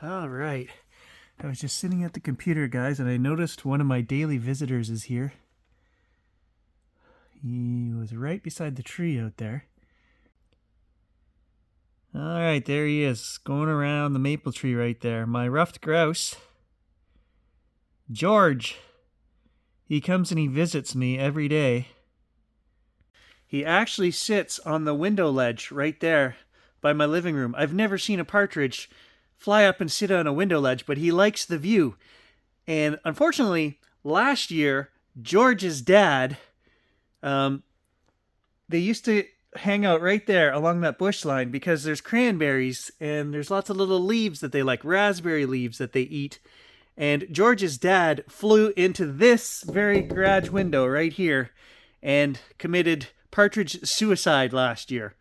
All right. I was just sitting at the computer, guys, and I noticed one of my daily visitors is here. He was right beside the tree out there. All right, there he is, going around the maple tree right there. My ruffed grouse, George. He comes and he visits me every day. He actually sits on the window ledge right there by my living room. I've never seen a partridge fly up and sit on a window ledge, but he likes the view. And unfortunately, last year, George's dad, they used to hang out right there along that bush line because there's cranberries and there's lots of little leaves that they like, raspberry leaves that they eat. And George's dad flew into this very garage window right here and committed partridge suicide last year.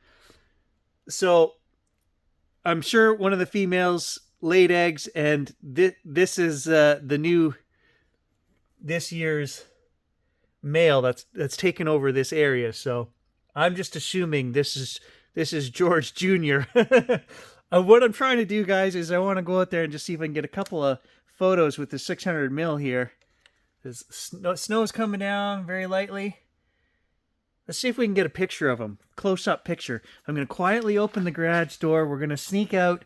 So I'm sure one of the females laid eggs, and this is this year's male that's taken over this area. So I'm just assuming this is George Jr. What I'm trying to do, guys, is I want to go out there and just see if I can get a couple of photos with the 600 mil here. There's snow's coming down very lightly. Let's see if we can get a picture of him. Close-up picture. I'm going to quietly open the garage door. We're going to sneak out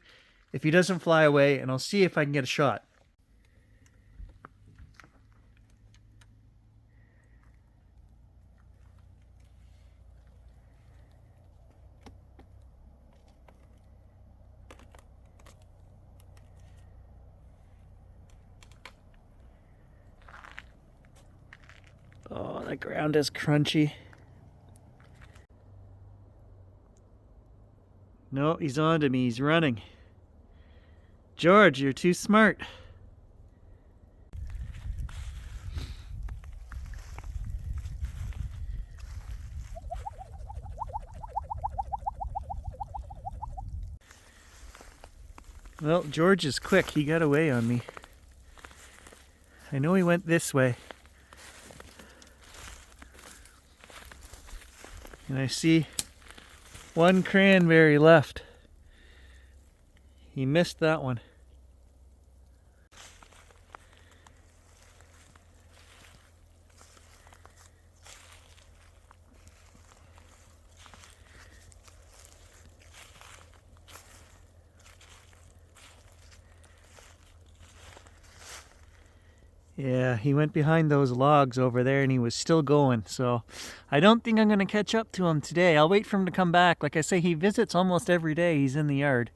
if he doesn't fly away, and I'll see if I can get a shot. Oh, that ground is crunchy. No, he's on to me. He's running. George, you're too smart. Well, George is quick. He got away on me. I know he went this way. And I see one cranberry left. He missed that one. Yeah, he went behind those logs over there and he was still going. So I don't think I'm going to catch up to him today. I'll wait for him to come back. Like I say, he visits almost every day. He's in the yard.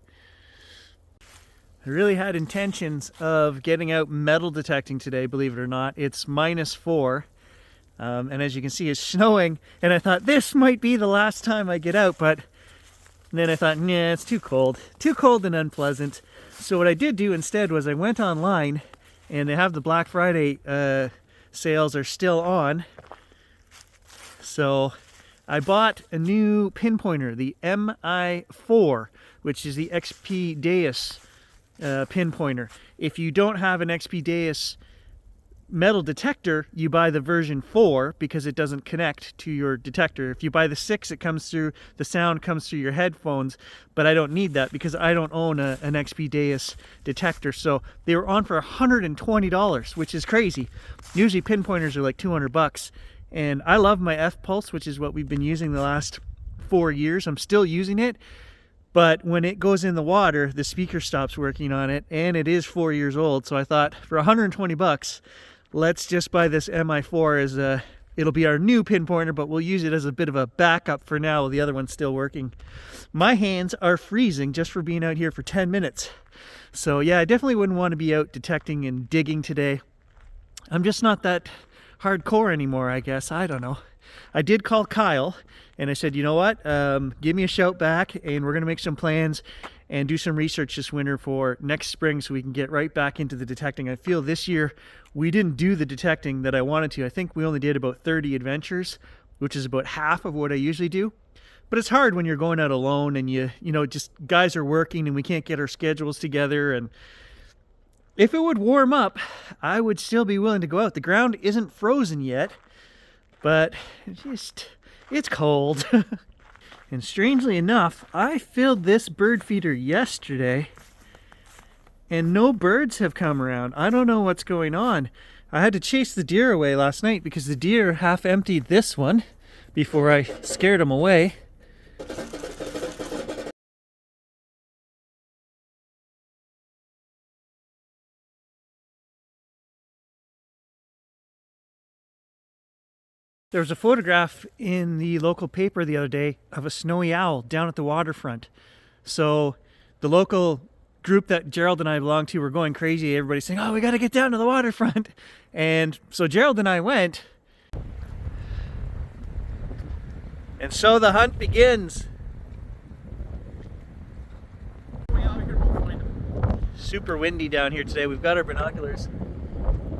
I really had intentions of getting out metal detecting today, believe it or not. It's -4. And as you can see, it's snowing. And I thought this might be the last time I get out. But then I thought, nah, it's too cold. Too cold and unpleasant. So what I did do instead was I went online, and they have the Black Friday sales are still on. So I bought a new pinpointer, the MI4, which is the XP Deus pinpointer. If you don't have an XP Deus metal detector, you buy the version 4 because it doesn't connect to your detector. If you buy the 6, it comes through, the sound comes through your headphones, but I don't need that because I don't own an XP Deus detector. So they were on for $120, which is crazy. Usually pinpointers are like 200 bucks. And I love my F-Pulse, which is what we've been using the last 4 years. I'm still using it, but when it goes in the water, the speaker stops working on it, and it is 4 years old. So I thought for 120 bucks, let's just buy this MI4 as it'll be our new pinpointer, but we'll use it as a bit of a backup for now while the other one's still working. My hands are freezing just for being out here for 10 minutes. So yeah, I definitely wouldn't want to be out detecting and digging today. I'm just not that hardcore anymore, I guess. I don't know. I did call Kyle and I said, you know what? Give me a shout back and we're going to make some plans and do some research this winter for next spring so we can get right back into the detecting. I feel this year we didn't do the detecting that I wanted to. I think we only did about 30 adventures, which is about half of what I usually do. But it's hard when you're going out alone and you know, just guys are working and we can't get our schedules together. And if it would warm up, I would still be willing to go out. The ground isn't frozen yet, but it's cold. And strangely enough, I filled this bird feeder yesterday and no birds have come around. I don't know what's going on. I had to chase the deer away last night because the deer half emptied this one before I scared him away. There was a photograph in the local paper the other day of a snowy owl down at the waterfront. So the local group that Gerald and I belong to were going crazy. Everybody's saying, oh, we got to get down to the waterfront. And so Gerald and I went. And so the hunt begins. Super windy down here today. We've got our binoculars.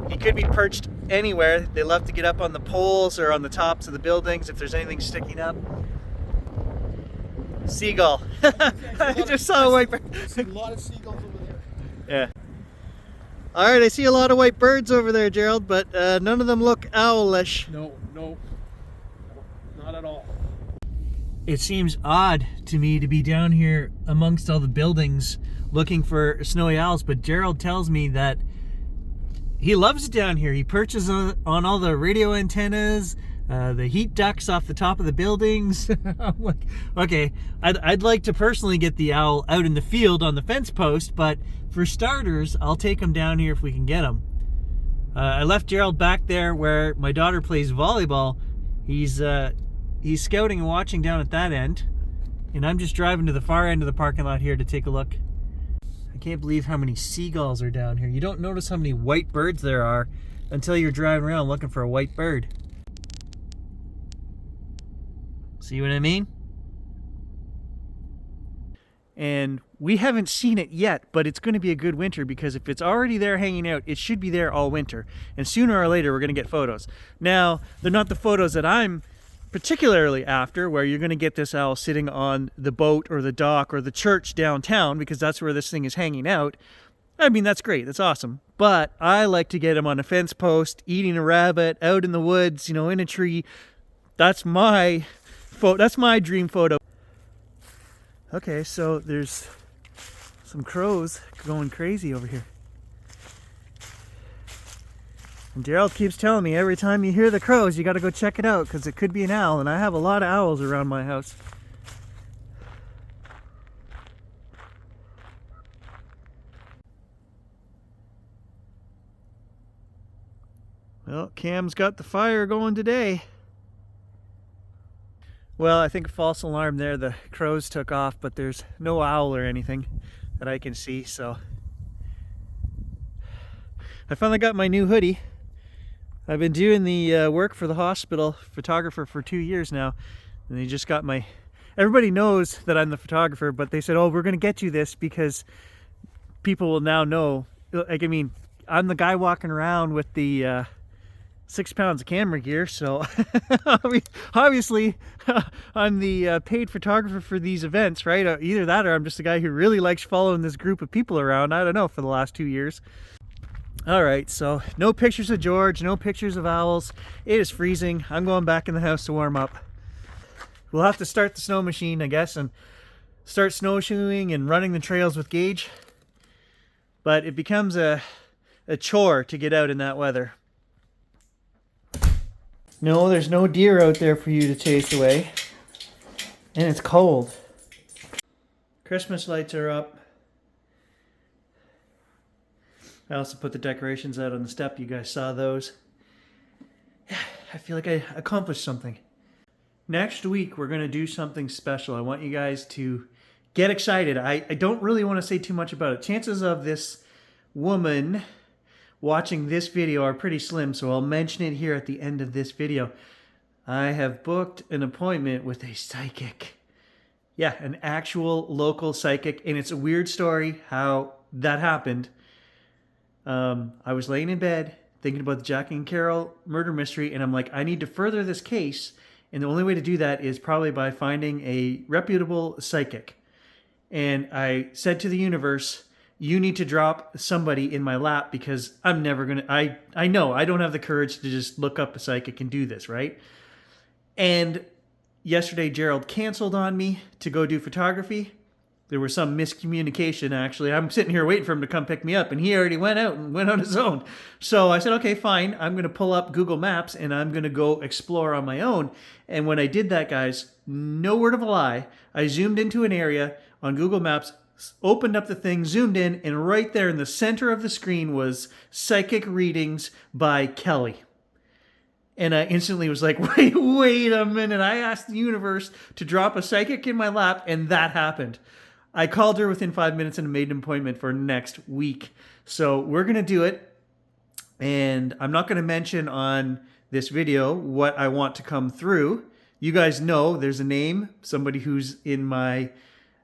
He could be perched anywhere. They love to get up on the poles or on the tops of the buildings if there's anything sticking up. Seagull. I just saw a white bird. I see a lot of seagulls over there. Yeah. All right, I see a lot of white birds over there, Gerald, but none of them look owlish. No, not at all. It seems odd to me to be down here amongst all the buildings looking for snowy owls, but Gerald tells me that he loves it down here. He perches on all the radio antennas, the heat ducts off the top of the buildings. I'm like, okay, I'd like to personally get the owl out in the field on the fence post, but for starters, I'll take him down here if we can get him. I left Gerald back there where my daughter plays volleyball. He's scouting and watching down at that end, and I'm just driving to the far end of the parking lot here to take a look. I can't believe how many seagulls are down here. You don't notice how many white birds there are until you're driving around looking for a white bird. See what I mean? And we haven't seen it yet, but it's going to be a good winter because if it's already there hanging out, it should be there all winter. And sooner or later, we're going to get photos. Now, they're not the photos that I'm particularly after, where you're going to get this owl sitting on the boat or the dock or the church downtown, because that's where this thing is hanging out. I mean, that's great. That's awesome. But I like to get him on a fence post, eating a rabbit, out in the woods, in a tree. That's my dream photo. Okay, so there's some crows going crazy over here. And Gerald keeps telling me every time you hear the crows, you got to go check it out because it could be an owl, and I have a lot of owls around my house. Well, Cam's got the fire going today. Well, I think a false alarm there. The crows took off, but there's no owl or anything that I can see, so. I finally got my new hoodie. I've been doing the work for the hospital photographer for 2 years now, and they just got my. Everybody knows that I'm the photographer, but they said, "Oh, we're going to get you this because people will now know." Like, I mean, I'm the guy walking around with the 6 pounds of camera gear, so obviously I'm the paid photographer for these events, right? Either that, or I'm just a guy who really likes following this group of people around. I don't know, for the last 2 years. All right, so no pictures of George, no pictures of owls. It is freezing. I'm going back in the house to warm up. We'll have to start the snow machine, I guess, and start snowshoeing and running the trails with Gage. But it becomes a chore to get out in that weather. No, there's no deer out there for you to chase away. And it's cold. Christmas lights are up. I also put the decorations out on the step. You guys saw those. I feel like I accomplished something. Next week, we're going to do something special. I want you guys to get excited. I don't really want to say too much about it. Chances of this woman watching this video are pretty slim, so I'll mention it here at the end of this video. I have booked an appointment with a psychic. Yeah, an actual local psychic, and it's a weird story how that happened. I was laying in bed thinking about the Jackie and Carol murder mystery, and I'm like, I need to further this case, and the only way to do that is probably by finding a reputable psychic. And I said to the universe, you need to drop somebody in my lap because I'm never going to, I know I don't have the courage to just look up a psychic and do this, right? And yesterday Gerald canceled on me to go do photography. there was some miscommunication, actually. I'm sitting here waiting for him to come pick me up, and he already went out and went on his own. So I said, okay, fine. I'm going to pull up Google Maps, and I'm going to go explore on my own. And when I did that, guys, no word of a lie, I zoomed into an area on Google Maps, opened up the thing, zoomed in, and right there in the center of the screen was Psychic Readings by Kelly. And I instantly was like, wait a minute. I asked the universe to drop a psychic in my lap, and that happened. I called her within 5 minutes and made an appointment for next week. So we're going to do it. And I'm not going to mention on this video what I want to come through. You guys know there's a name, somebody who's in my,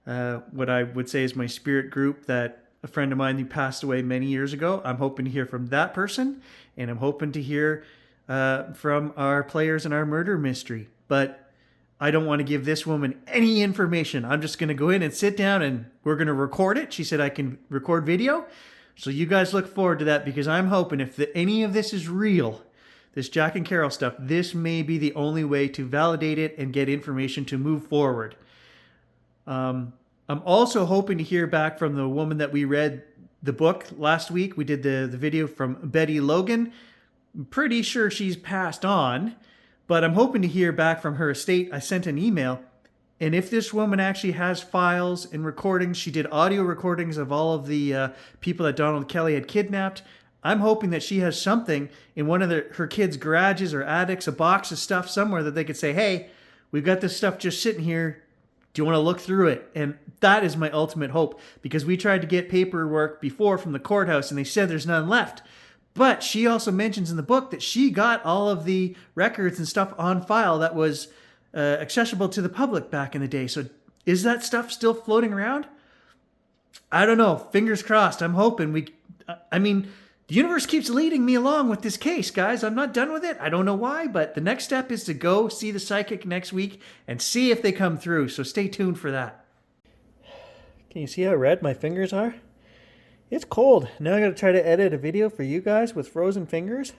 what I would say is my spirit group, that a friend of mine who passed away many years ago. I'm hoping to hear from that person. And I'm hoping to hear from our players in our murder mystery. But I don't want to give this woman any information. I'm just going to go in and sit down and we're going to record it. She said I can record video. So you guys look forward to that, because I'm hoping if any of this is real, this Jack and Carol stuff, this may be the only way to validate it and get information to move forward. I'm also hoping to hear back from the woman that we read the book last week. We did the video from Betty Logan. I'm pretty sure she's passed on, but I'm hoping to hear back from her estate. I sent an email, and if this woman actually has files and recordings, she did audio recordings of all of the people that Donald Kelly had kidnapped. I'm hoping that she has something in one of her kids' garages or attics, a box of stuff somewhere that they could say, hey, we've got this stuff just sitting here. Do you want to look through it? And that is my ultimate hope, because we tried to get paperwork before from the courthouse and they said there's none left. But she also mentions in the book that she got all of the records and stuff on file that was accessible to the public back in the day. So is that stuff still floating around? I don't know. Fingers crossed. I'm hoping the universe keeps leading me along with this case, guys. I'm not done with it. I don't know why, but the next step is to go see the psychic next week and see if they come through. So stay tuned for that. Can you see how red my fingers are? It's cold. Now I got to try to edit a video for you guys with frozen fingers.